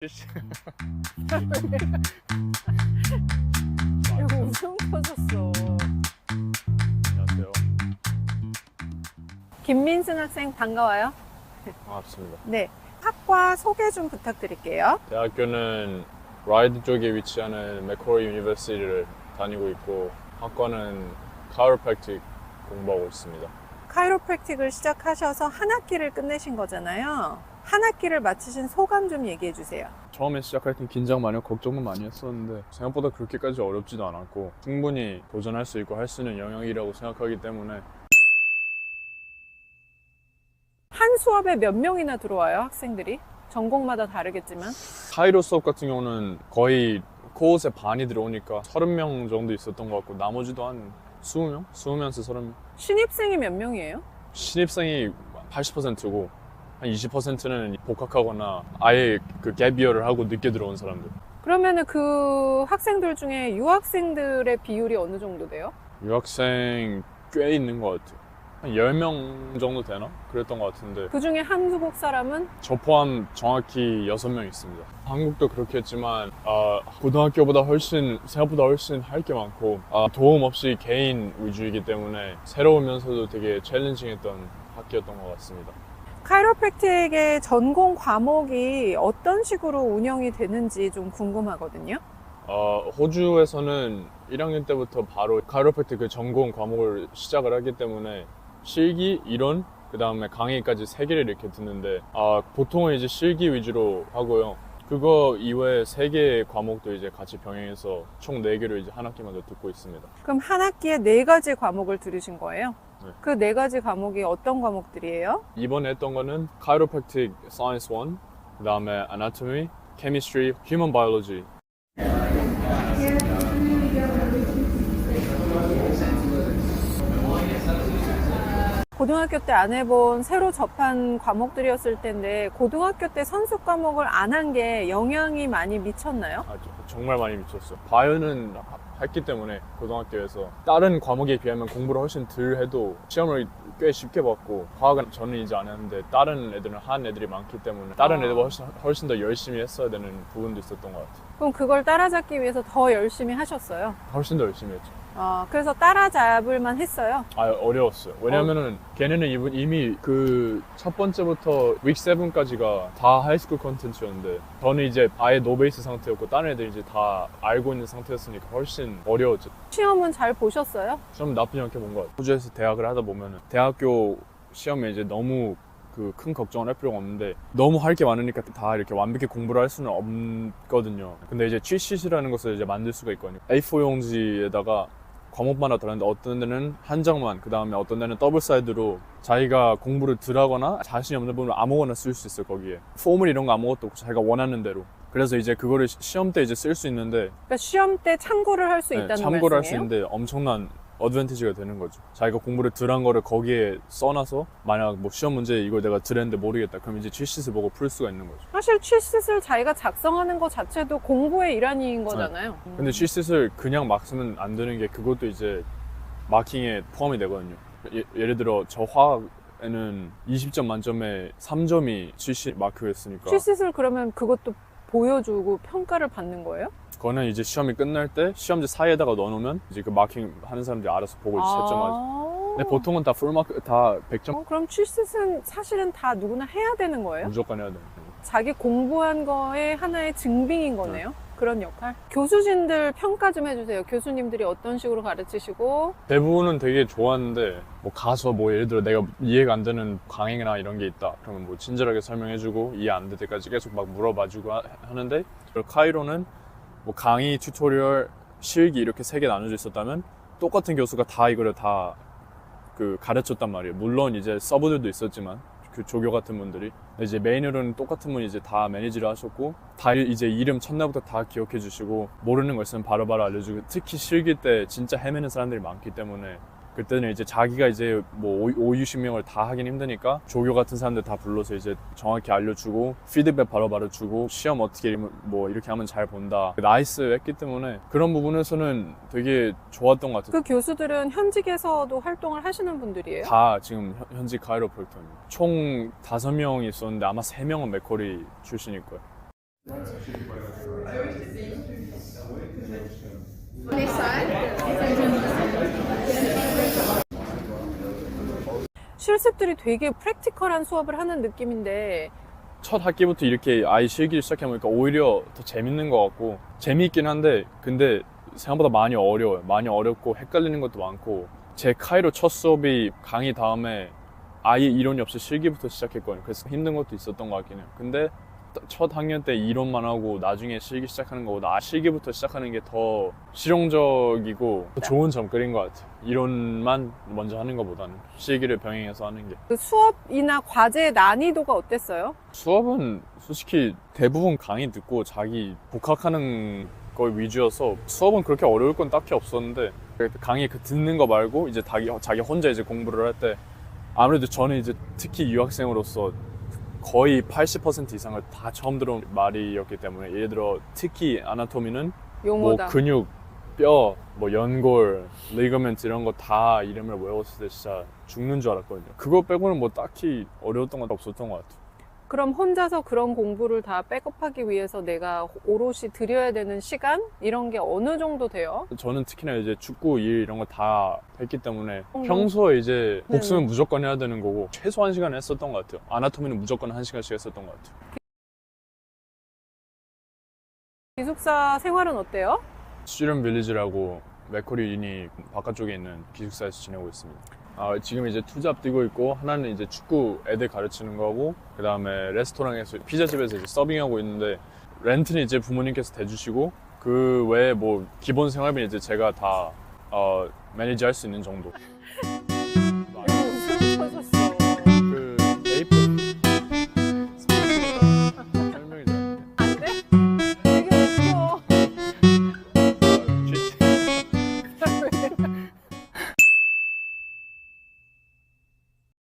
이거 엄청 터졌어. 안녕하세요. 김민승 학생 반가워요. 반갑습니다. 네. 학과 소개 좀 부탁드릴게요. 대학교는 라이드 쪽에 위치하는 맥쿼리 유니버시티를 다니고 있고 학과는 카이로프랙틱 공부하고 있습니다. 카이로프랙틱을 시작하셔서 한 학기를 끝내신 거잖아요. 한 학기를 마치신 소감 좀 얘기해 주세요. 처음에 시작할 땐 긴장 많이 하고 걱정도 많이 했었는데 생각보다 그렇게까지 어렵지도 않았고 충분히 도전할 수 있고 할 수 있는 영역이라고 생각하기 때문에. 한 수업에 몇 명이나 들어와요, 학생들이? 전공마다 다르겠지만. 카이로 수업 같은 경우는 거의 코어스의 반이 들어오니까 30명 정도 있었던 것 같고 나머지도 한 20명? 20명에서 30명. 신입생이 몇 명이에요? 신입생이 80%고 한 20%는 복학하거나 아예 그 갭이어를 하고 늦게 들어온 사람들. 그러면은 그 학생들 중에 유학생들의 비율이 어느 정도 돼요? 유학생 꽤 있는 것 같아요. 한 10명 정도 되나? 그랬던 것 같은데 그 중에 한국 사람은? 저 포함 정확히 6명 있습니다. 한국도 그렇게 했지만 고등학교보다 생각보다 훨씬 할 게 많고 도움 없이 개인 위주이기 때문에 새로우면서도 되게 챌린징했던 학기였던 것 같습니다. 카이로프랙틱의 전공 과목이 어떤 식으로 운영이 되는지 좀 궁금하거든요. 호주에서는 1학년 때부터 바로 카이로프랙틱 그 전공 과목을 시작을 하기 때문에 실기, 이론, 그 다음에 강의까지 3개를 이렇게 듣는데 보통은 이제 실기 위주로 하고요. 그거 이외에 3개의 과목도 이제 같이 병행해서 총 4개로 이제 한 학기마다 듣고 있습니다. 그럼 한 학기에 4가지 과목을 들으신 거예요? 네. 그 4가지 과목이 어떤 과목들이에요? 이번에 했던 거는 Chiropractic Science 1, 그 다음에 Anatomy, Chemistry, Human Biology. 고등학교 때 안 해본 새로 접한 과목들이었을 텐데 고등학교 때 선수 과목을 안 한 게 영향이 많이 미쳤나요? 정말 많이 미쳤어요. 바이오는 했기 때문에 고등학교에서 다른 과목에 비하면 공부를 훨씬 덜 해도 시험을 꽤 쉽게 봤고 과학은 저는 이제 안 했는데 다른 애들은 한 애들이 많기 때문에 다른 애들보다 훨씬 더 열심히 했어야 되는 부분도 있었던 것 같아요. 그럼 그걸 따라잡기 위해서 더 열심히 하셨어요? 훨씬 더 열심히 했죠. 그래서 따라잡을 만 했어요? 어려웠어요. 왜냐면은 걔네는 이미 그 첫 번째부터 윅 7까지가 다 하이스쿨 컨텐츠였는데 저는 이제 아예 노베이스 상태였고 다른 애들이 이제 다 알고 있는 상태였으니까 훨씬 어려웠죠. 시험은 잘 보셨어요? 좀 나쁘지 않게 본 것 같아요. 호주에서 대학을 하다 보면은 대학교 시험에 이제 너무 그 큰 걱정을 할 필요가 없는데 너무 할 게 많으니까 다 이렇게 완벽히 공부를 할 수는 없거든요. 근데 이제 cheatsheet이라는 것을 이제 만들 수가 있거든요. A4 용지에다가 과목마다 다른데 어떤 데는 한 장만, 그 다음에 어떤 데는 더블 사이드로 자기가 공부를 덜 하거나 자신이 없는 부분을 아무거나 쓸 수 있어요. 거기에 포물 이런 거 아무것도 없고 자기가 원하는 대로. 그래서 이제 그거를 시험 때 이제 쓸 수 있는데 그러니까 시험 때 참고를 할 수 있다는 참고를 할 수 말씀이에요? 있는데 엄청난 어드밴티지가 되는 거죠. 자기가 공부를 덜 한 거를 거기에 써놔서 만약 뭐 시험 문제 이걸 내가 덜 했는데 모르겠다. 그럼 이제 cheatsheet을 보고 풀 수가 있는 거죠. 사실 cheatsheet을 자기가 작성하는 것 자체도 공부의 일환인 거잖아요. 근데 cheatsheet을 그냥 막 쓰면 안 되는 게 그것도 이제 마킹에 포함이 되거든요. 예를 들어 저 화학에는 20점 만점에 3점이 cheatsheet 마크였으니까 cheatsheet을 그러면 그것도 보여주고 평가를 받는 거예요? 그거는 이제 시험이 끝날 때 시험지 사이에다가 넣어놓으면 이제 그 마킹 하는 사람들이 알아서 보고 채점하죠. 근데 보통은 다 풀마크, 다 100점 그럼 cheatsheet은 사실은 다 누구나 해야 되는 거예요? 무조건 해야 돼요. 자기 공부한 거의 하나의 증빙인 거네요? 그런 역할? 교수진들 평가 좀 해주세요. 교수님들이 어떤 식으로 가르치시고. 대부분은 되게 좋았는데 뭐 가서 뭐 예를 들어 내가 이해가 안 되는 강의나 이런 게 있다 그러면 뭐 친절하게 설명해주고 이해 안 될 때까지 계속 막 물어봐주고 하는데 카이로는 뭐 강의, 튜토리얼, 실기 이렇게 3개 나눠져 있었다면 똑같은 교수가 다 이거를 다 그 가르쳤단 말이에요. 물론 이제 서브들도 있었지만 그 조교 같은 분들이 이제 메인으로는 똑같은 분이 이제 다 매니지를 하셨고 다 이제 이름 첫날부터 다 기억해 주시고 모르는 거 있으면 바로바로 알려주고 특히 실기 때 진짜 헤매는 사람들이 많기 때문에 그때는 이제 자기가 이제 뭐 5,60명을 다 하긴 힘드니까 조교 같은 사람들 다 불러서 이제 정확히 알려주고 피드백 바로바로 주고 시험 어떻게 뭐 이렇게 하면 잘 본다 나이스 했기 때문에 그런 부분에서는 되게 좋았던 것 같아요. 그 교수들은 현직에서도 활동을 하시는 분들이에요? 다 지금 현직 카이로프랙터입니다. 총 5명이 있었는데 아마 3명은 맥쿼리 출신일 거예요. 실습들이 되게 프랙티컬한 수업을 하는 느낌인데 첫 학기부터 이렇게 아예 실기를 시작해보니까 오히려 더 재밌는 것 같고 재미있긴 한데 근데 생각보다 많이 어려워요. 많이 어렵고 헷갈리는 것도 많고 제 카이로 첫 수업이 강의 다음에 아예 이론이 없이 실기부터 시작했거든요. 그래서 힘든 것도 있었던 것 같긴 해요. 근데 첫 학년 때 이론만 하고 나중에 실기 시작하는 거보다 실기부터 시작하는 게 더 실용적이고 더 좋은 점끌인 것 같아요. 이론만 먼저 하는 것보다는 실기를 병행해서 하는 게. 그 수업이나 과제의 난이도가 어땠어요? 수업은 솔직히 대부분 강의 듣고 자기 복학하는 거 위주여서 수업은 그렇게 어려울 건 딱히 없었는데 강의 그 듣는 거 말고 이제 자기 혼자 이제 공부를 할 때 아무래도 저는 이제 특히 유학생으로서 거의 80% 이상을 다 처음 들어온 말이었기 때문에 예를 들어 특히 아나토미는 뭐 용어다. 근육, 뼈, 뭐 연골, 리거멘트 이런 거 다 이름을 외웠을 때 진짜 죽는 줄 알았거든요. 그거 빼고는 뭐 딱히 어려웠던 건 없었던 것 같아요. 그럼 혼자서 그런 공부를 다 백업하기 위해서 내가 오롯이 들여야 되는 시간? 이런 게 어느 정도 돼요? 저는 특히나 이제 축구 일 이런 거 다 했기 때문에 평소에 이제 복습은 무조건 해야 되는 거고 최소 1시간 했었던 것 같아요. 아나토미는 무조건 1시간씩 했었던 것 같아요. 기숙사 생활은 어때요? 스튜던트 빌리지라고 맥쿼리 유니 바깥쪽에 있는 기숙사에서 지내고 있습니다. 지금 이제 투잡 뛰고 있고 하나는 이제 축구 애들 가르치는 거고 그 다음에 레스토랑에서 피자집에서 이제 서빙하고 있는데 렌트는 이제 부모님께서 대주시고 그 외에 뭐 기본 생활비는 이제 제가 다 매니지 할 수 있는 정도.